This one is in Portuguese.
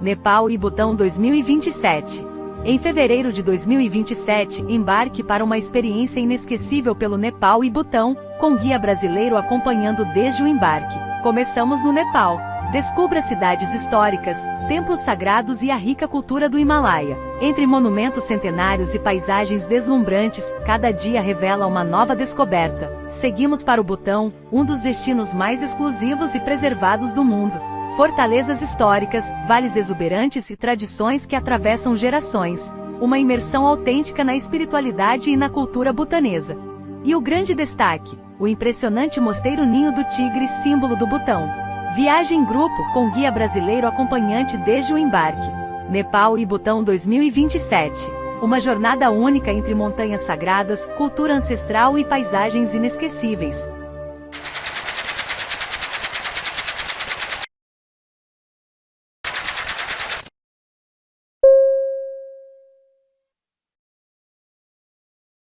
Nepal e Butão 2027. Em fevereiro de 2027, embarque para uma experiência inesquecível pelo Nepal e Butão, com guia brasileiro acompanhando desde o embarque. Começamos no Nepal. Descubra cidades históricas, templos sagrados e a rica cultura do Himalaia. Entre monumentos centenários e paisagens deslumbrantes, cada dia revela uma nova descoberta. Seguimos para o Butão, um dos destinos mais exclusivos e preservados do mundo. Fortalezas históricas, vales exuberantes e tradições que atravessam gerações. Uma imersão autêntica na espiritualidade e na cultura butanesa. E o grande destaque, o impressionante Mosteiro Ninho do Tigre, símbolo do Butão. Viagem em grupo, com guia brasileiro acompanhante desde o embarque. Nepal e Butão 2027. Uma jornada única entre montanhas sagradas, cultura ancestral e paisagens inesquecíveis.